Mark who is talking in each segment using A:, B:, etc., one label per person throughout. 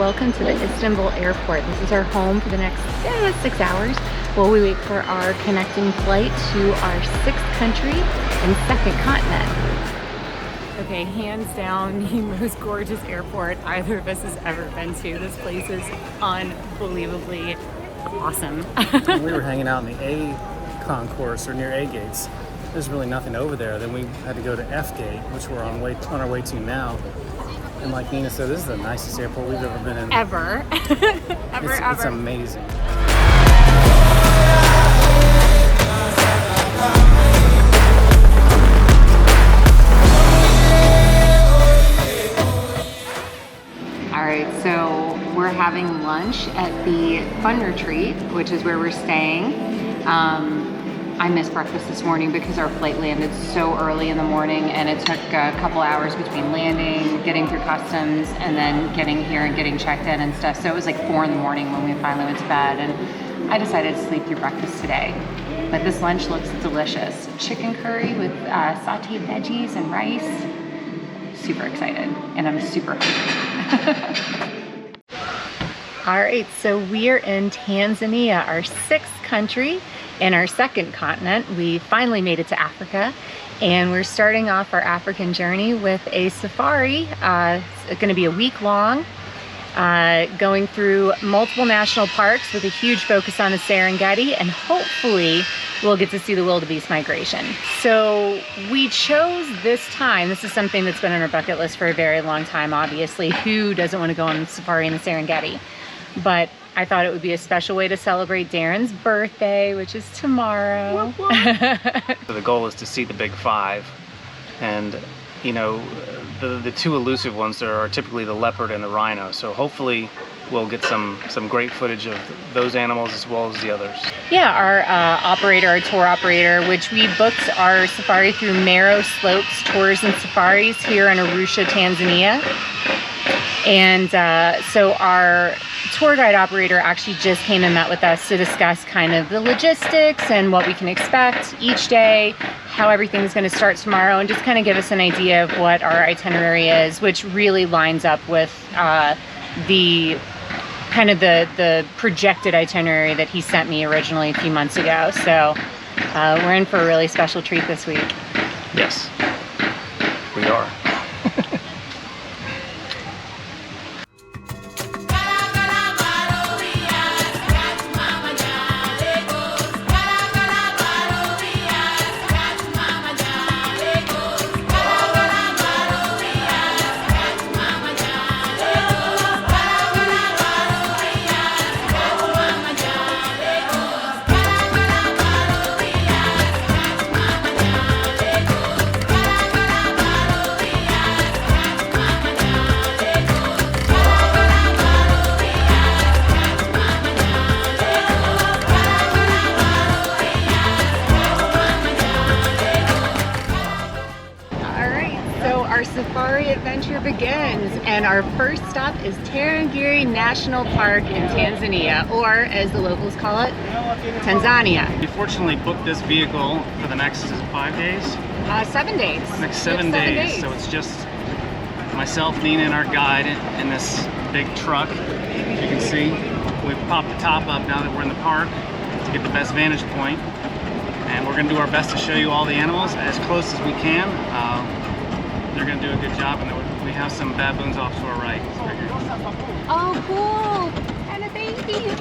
A: welcome to the Istanbul airport. This is our home for the next 6 hours while we wait for our connecting flight to our 6th country and 2nd continent. Okay, hands down the most gorgeous airport either of us has ever been to. This place is unbelievably awesome.
B: We were hanging out in the A concourse or near A gates. There's really nothing over there. Then we had to go to F gate, which we're on our way to now. And like Nina said, this is the nicest airport we've ever been in.
A: Ever. ever.
B: It's amazing. All right, so we're having lunch at the Fun Retreat, which is where we're staying. I missed breakfast this morning because our flight landed so early in the morning, and it took a couple hours between landing, getting through customs, and then getting here and getting checked in and stuff. So it was like 4 in the morning when we finally went to bed, and I decided to sleep through breakfast today. But this lunch looks delicious. Chicken curry with sauteed veggies and rice. Super excited, and I'm super hungry. All right, so we are in Tanzania, our 6th country and our 2nd continent. We finally made it to Africa, and we're starting off our African journey with a safari. It's going to be a week long, going through multiple national parks with a huge focus on the Serengeti, and hopefully we'll get to see the wildebeest migration. So we chose this time. This is something that's been on our bucket list for a very long time, obviously. Who doesn't want to go on safari in the Serengeti? But I thought it would be a special way to celebrate Darren's birthday, which is tomorrow. So the goal is to see the big 5, and you know, the 2 elusive ones there are typically the leopard and the rhino. So hopefully we'll get some great footage of those animals as well as the others.
A: Yeah, our tour operator, which we booked our safari through Narrow Slopes Tours and Safaris here in Arusha, Tanzania. And so our tour guide operator actually just came and met with us to discuss kind of the logistics and what we can expect each day, how everything's going to start tomorrow, and just kind of give us an idea of what our itinerary is, which really lines up with the projected itinerary that he sent me originally a few months ago. So we're in for a really special treat this week.
B: Yes, we are.
A: Safari adventure begins, and our first stop is Tarangire National Park in Tanzania, or as the locals call it, Tanzania.
B: We fortunately booked this vehicle for the next 5 days?
A: 7 days.
B: Next 7 days. So it's just myself, Nina, and our guide in this big truck. You can see we've popped the top up now that we're in the park to get the best vantage point, and we're going to do our best to show you all the animals as close as we can. They're going to do a good job, and we have some baboons off to our right.
A: Oh, cool! And a baby!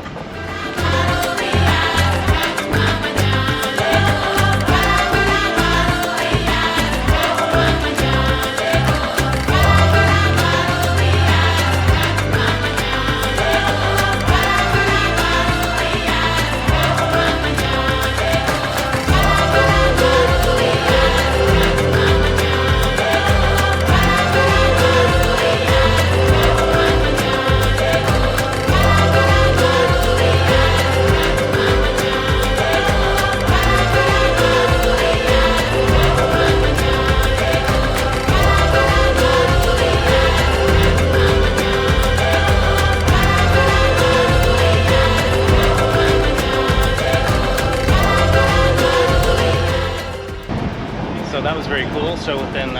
B: Very cool. So within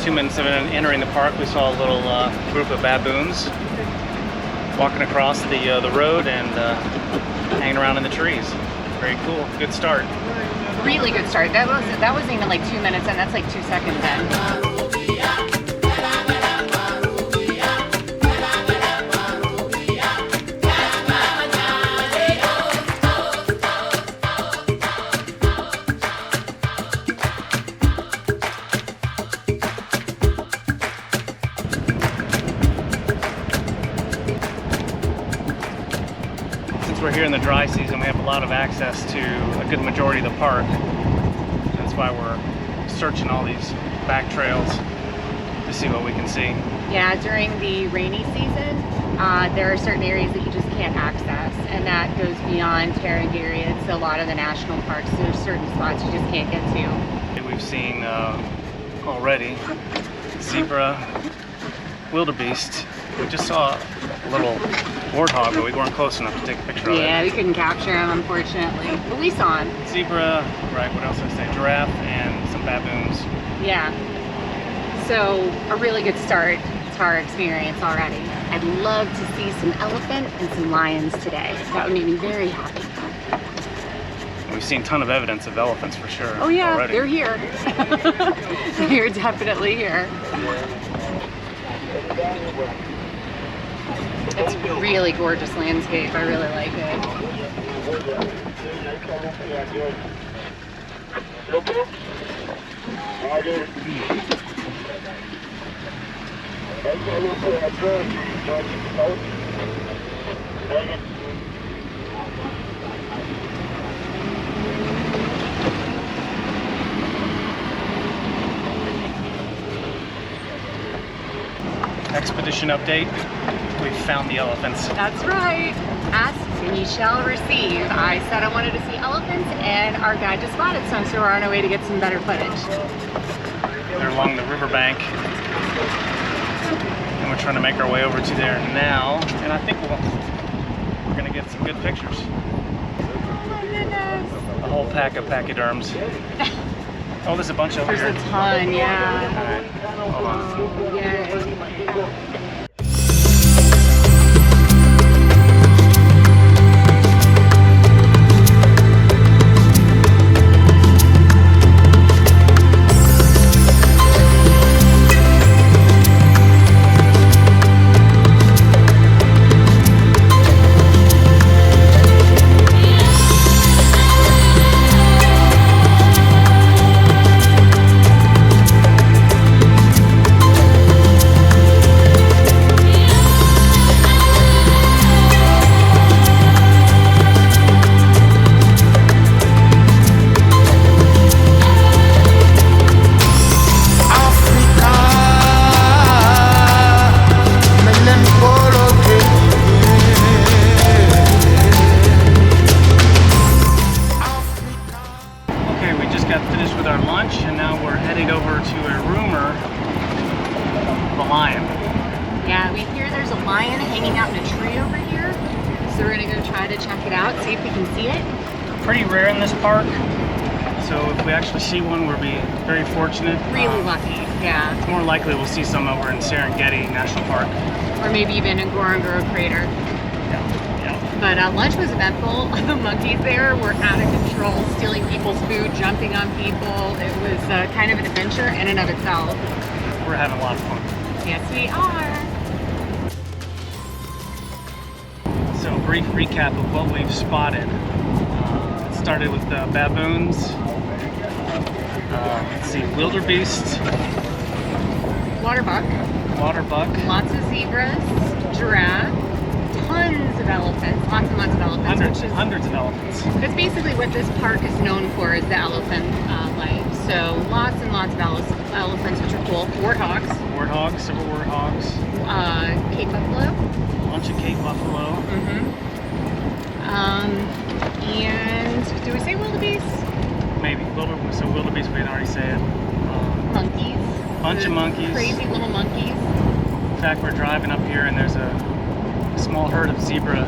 B: 2 minutes of entering the park, we saw a little group of baboons
C: walking across the road and hanging around in the trees. Very cool. Good start.
B: Really good start. That wasn't even like 2 minutes in. That's like 2 seconds in.
C: We're here in the dry season, we have a lot of access to a good majority of the park. That's why we're searching all these back trails to see what we can see.
B: Yeah, during the rainy season, there are certain areas that you just can't access, and that goes beyond Tarangire. It's a lot of the national parks. There's certain spots you just can't get to.
C: We've seen already zebra, wildebeest. We just saw a little warthog, but we weren't close enough to take a picture of it.
B: Yeah, we couldn't capture him, unfortunately, but we saw him.
C: Zebra, right, what else did I say? Giraffe and some baboons.
B: Yeah, so a really good start to our experience already. I'd love to see some elephant and some lions today. That would make me very happy.
C: We've seen a ton of evidence of elephants for sure.
B: Oh yeah,
C: already.
B: They're here. They're definitely here. It's a really gorgeous landscape. I really like it.
C: Expedition update. We found the elephants.
B: That's right. Ask and you shall receive. I said I wanted to see elephants, and our guide just spotted some, so we're on our way to get some better footage.
C: They're along the riverbank, and we're trying to make our way over to there now. And I think we're gonna get some good pictures.
B: Oh my goodness.
C: A whole pack of pachyderms. Oh, there's a bunch over here.
B: There's a ton, yeah.
C: All right, hold on.
B: Yeah. Yeah, we hear there's a lion hanging out in a tree over here, so we're gonna go try to check it out, see if we can see it.
C: Pretty rare in this park, so if we actually see one, we'll be very fortunate.
B: Really lucky, yeah.
C: It's more likely we'll see some over in Serengeti National Park.
B: Or maybe even in Ngorongoro crater.
C: Yeah.
B: But lunch was eventful. The monkeys there were out of control, stealing people's food, jumping on people. It was kind of an adventure in and of itself.
C: We're having a lot of fun.
B: Yes, we are.
C: So, a brief recap of what we've spotted. It started with the baboons. Let's see, wildebeest. Waterbuck.
B: Lots of zebras, giraffe, tons of elephants, lots and lots of elephants.
C: Hundreds of elephants.
B: That's basically what this park is known for, is the elephant life. So lots and lots of elephants, which are cool.
C: Warthogs, several warthogs.
B: Cape buffalo.
C: A bunch of Cape buffalo.
B: And do we say wildebeest?
C: Maybe. So wildebeest, we had already said.
B: Monkeys.
C: Bunch of monkeys.
B: Crazy little monkeys.
C: In fact, we're driving up here and there's a small herd of zebra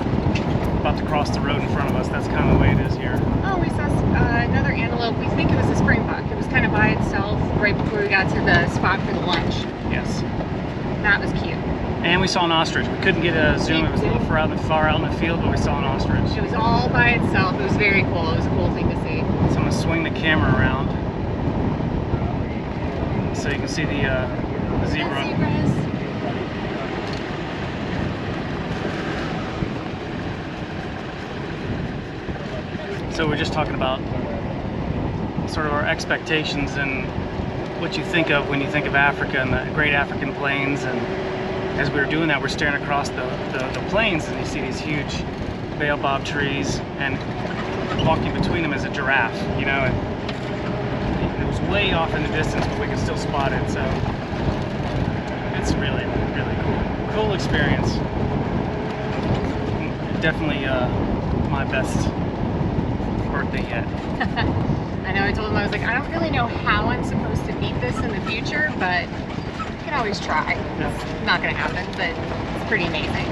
C: about to cross the road in front of us. That's kind of the way it is here.
B: Oh, we saw another antelope. We think it was a springbuck. It was kind of by itself right before we got to the spot for the lunch.
C: Yes.
B: That was cute.
C: And we saw an ostrich. We couldn't get a zoom. It was a little far out in the field, but we saw an ostrich.
B: It was all by itself. It was very cool. It was a cool thing to see.
C: So I'm gonna swing the camera around so you can see the zebra.
B: Zebras.
C: So we're just talking about sort of our expectations and what you think of when you think of Africa and the Great African Plains. And as we were doing that, we're staring across the plains, and you see these huge baobab trees, and walking between them is a giraffe, you know, and it was way off in the distance, but we could still spot it. So it's really, really cool experience. Definitely my best birthday yet.
B: I know, I told him, I was like, I don't really know how I'm supposed to beat this in the future, but you can always try.
C: Yeah.
B: It's not gonna happen, but it's pretty amazing.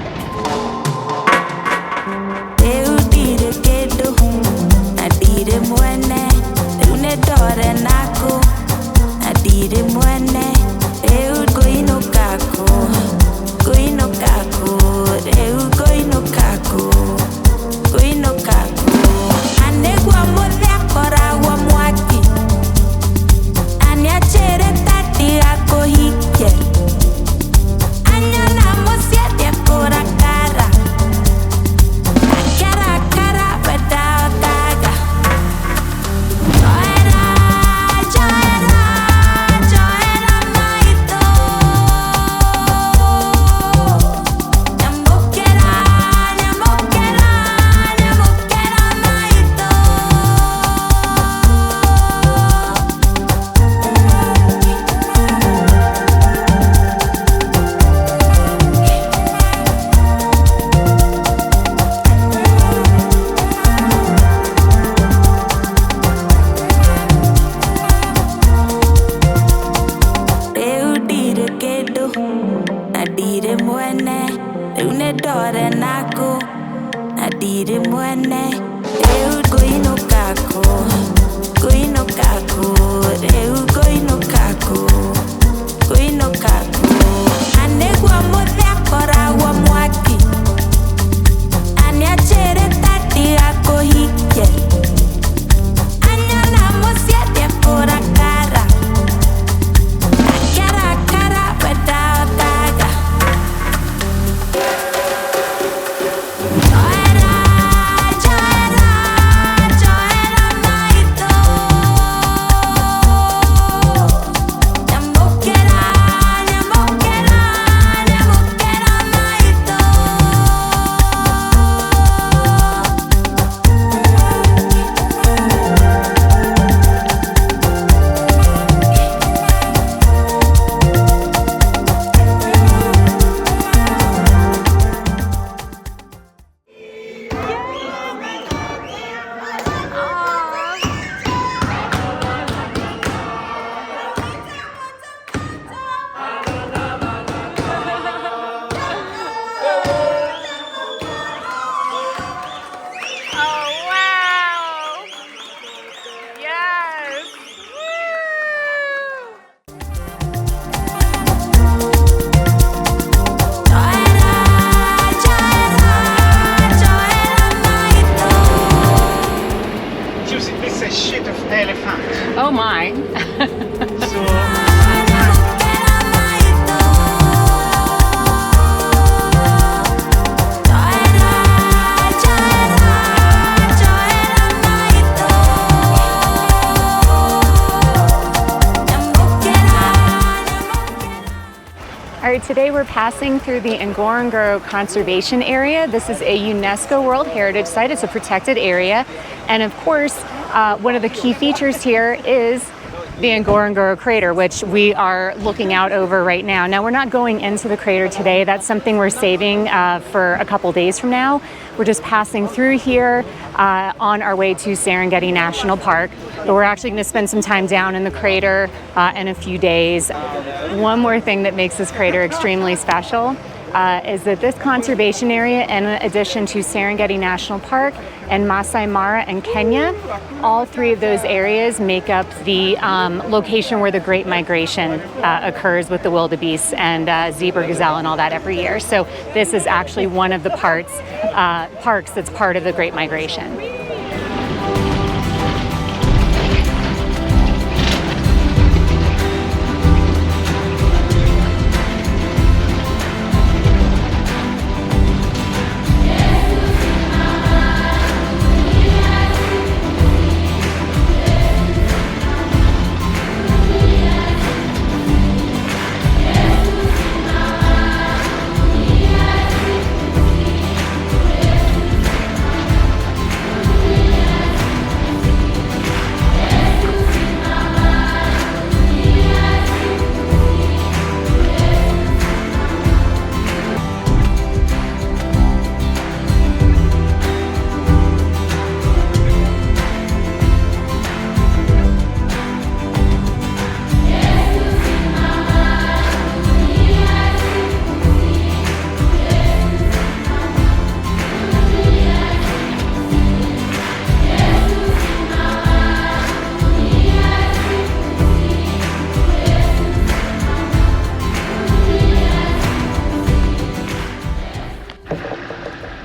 B: Oh my.
A: All right, today we're passing through the Ngorongoro Conservation Area. This is a UNESCO World Heritage Site. It's a protected area. And of course, one of the key features here is the Ngorongoro crater, which we are looking out over right now. Now, we're not going into the crater today. That's something we're saving for a couple days from now. We're just passing through here on our way to Serengeti National Park. But we're actually going to spend some time down in the crater in a few days. One more thing that makes this crater extremely special is that this conservation area, in addition to Serengeti National Park, and Masai Mara in Kenya. All three of those areas make up the location where the Great Migration occurs with the wildebeest and zebra gazelle and all that every year. So this is actually one of the parks that's part of the Great Migration.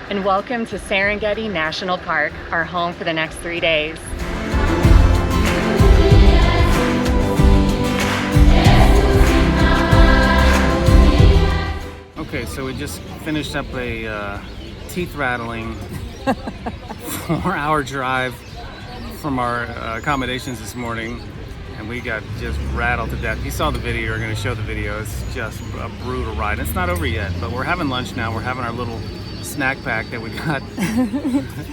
A: And welcome to Serengeti National Park, our home for the next 3 days.
C: Okay, so we just finished up a teeth-rattling 4-hour drive from our accommodations this morning, and we got just rattled to death. If you saw the video, we're going to show the video. It's just a brutal ride. It's not over yet, but we're having lunch now. We're having our little snack pack that we got,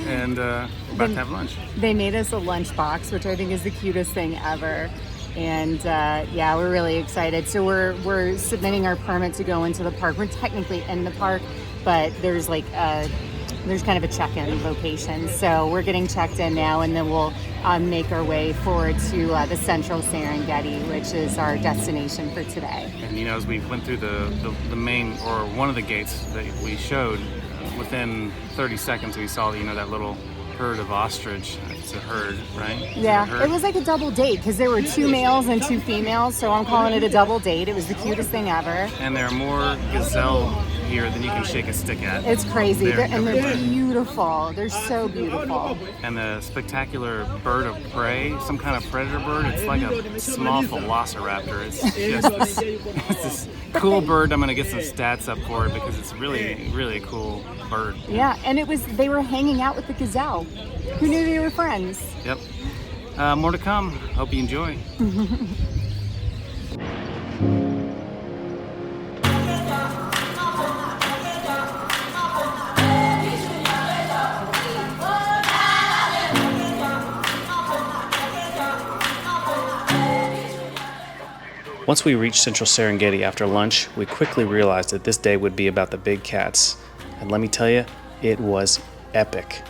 C: and we're about to have lunch.
A: They made us a lunch box, which I think is the cutest thing ever. And yeah, we're really excited. So we're submitting our permit to go into the park. We're technically in the park, but there's like there's kind of a check-in location. So we're getting checked in now, and then we'll make our way forward to the central Serengeti, which is our destination for today.
C: And you know, as we went through the main, or one of the gates that we showed, within 30 seconds we saw, you know, that little herd of ostrich. It's a herd, right?
A: Yeah, it was like a double date because there were 2 males and 2 females, so I'm calling it a double date. It was the cutest thing ever.
C: And there are more gazelle here than you can shake a stick at.
A: It's crazy, they're beautiful. They're so beautiful.
C: And the spectacular bird of prey, some kind of predator bird. It's like a small velociraptor. It's just it's this cool bird. I'm gonna get some stats up for it because it's really, really a cool bird.
A: Yeah, and they were hanging out with the gazelle. Who knew they were friends?
C: Yep. More to come. Hope you enjoy. Once we reached Central Serengeti after lunch, we quickly realized that this day would be about the big cats. And let me tell you, it was epic.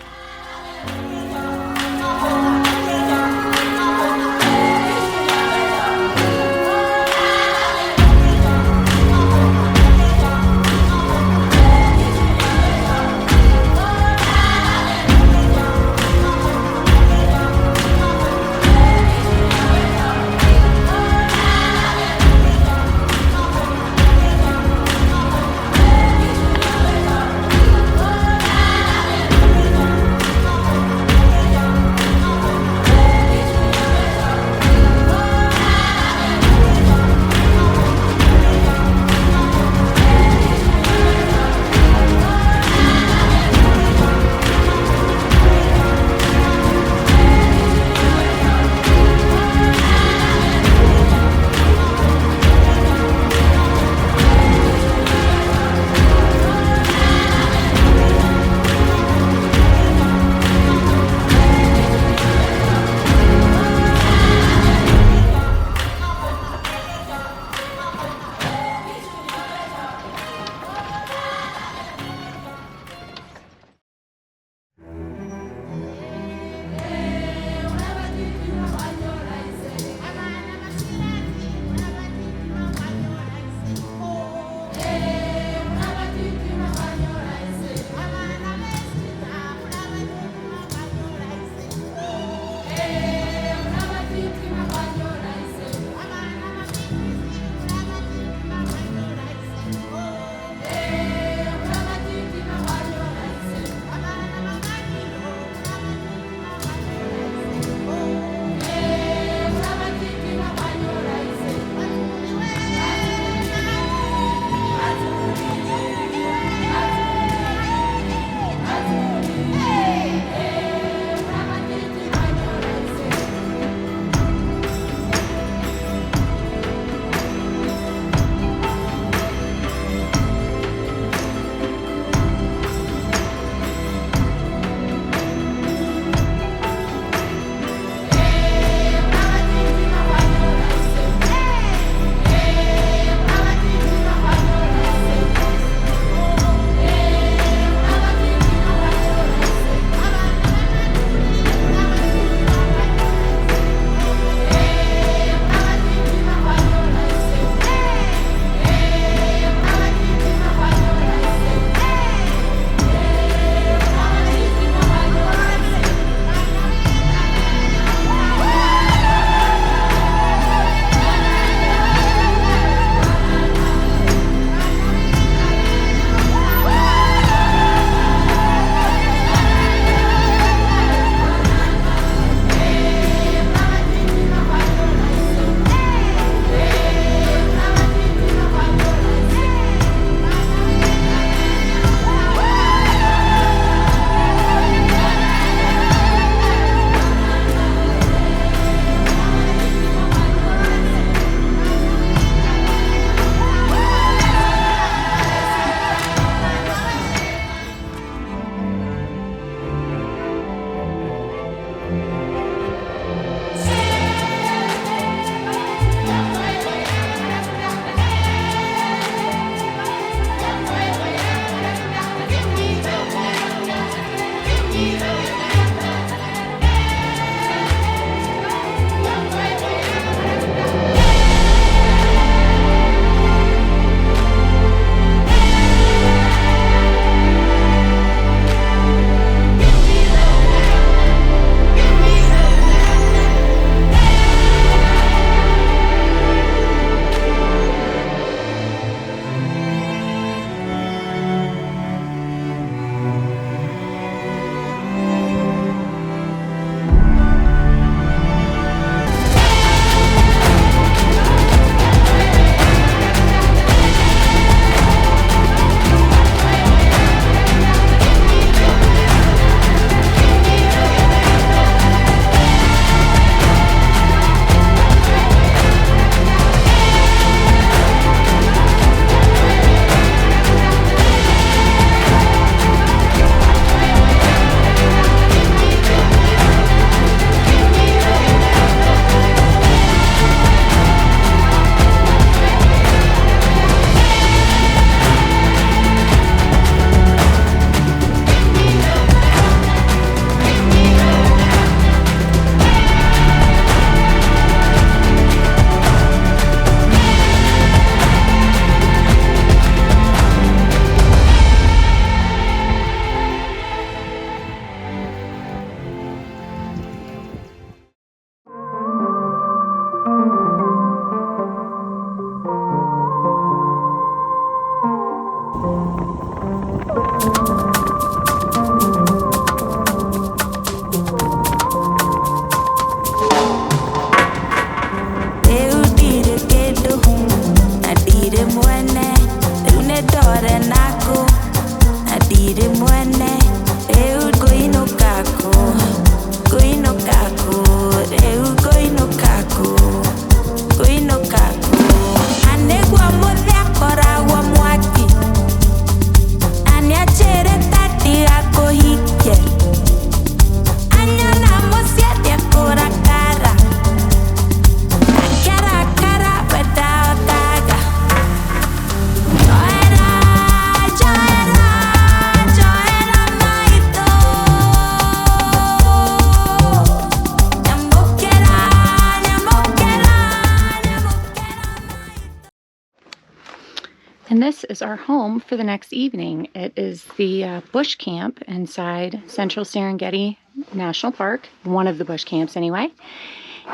A: And this is our home for the next evening. It is the bush camp inside Central Serengeti National Park, one of the bush camps anyway.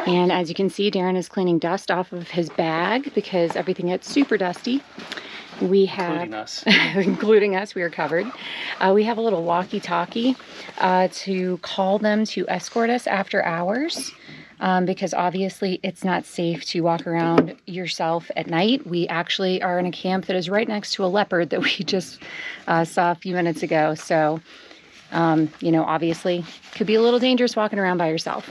A: And as you can see, Darren is cleaning dust off of his bag because everything gets super dusty. We have,
C: Including us.
A: including us, we are covered. We have a little walkie-talkie to call them to escort us after hours. Because obviously it's not safe to walk around yourself at night. We actually are in a camp that is right next to a leopard that we just saw a few minutes ago. So, you know, obviously could be a little dangerous walking around by yourself.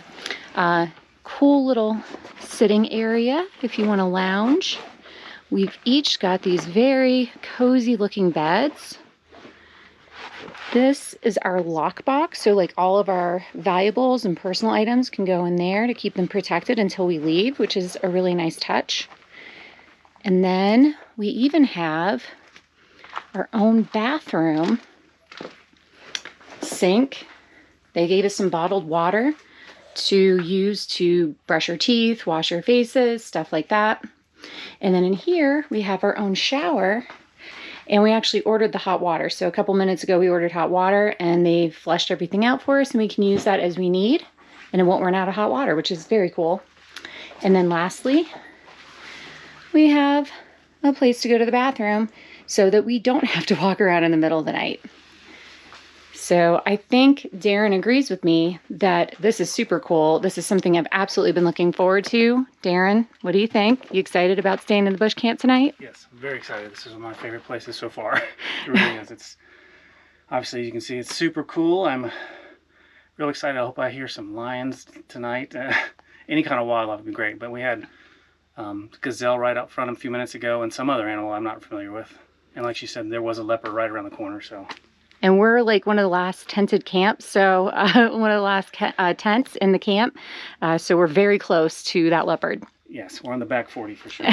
A: Cool little sitting area if you want to lounge. We've each got these very cozy looking beds. This is our lockbox, so like all of our valuables and personal items can go in there to keep them protected until we leave, which is a really nice touch. And then we even have our own bathroom sink. They gave us some bottled water to use to brush our teeth, wash our faces, stuff like that. And then in here, we have our own shower. And we actually ordered the hot water. So a couple minutes ago, we ordered hot water and they flushed everything out for us and we can use that as we need and it won't run out of hot water, which is very cool. And then lastly, we have a place to go to the bathroom so that we don't have to walk around in the middle of the night. So I think Darren agrees with me that this is super cool. This is something I've absolutely been looking forward to. Darren, what do you think? You excited about staying in the bush camp tonight?
C: Yes, I'm very excited. This is one of my favorite places so far. It really is. It's obviously, you can see it's super cool. I'm real excited. I hope I hear some lions tonight. Any kind of wildlife would be great. But we had gazelle right out front a few minutes ago and some other animal I'm not familiar with. And like she said, there was a leopard right around the corner. So.
A: And we're like one of the last tented camps, so one of the last tents in the camp. So we're very close to that leopard.
C: Yes, we're on the back 40 for sure.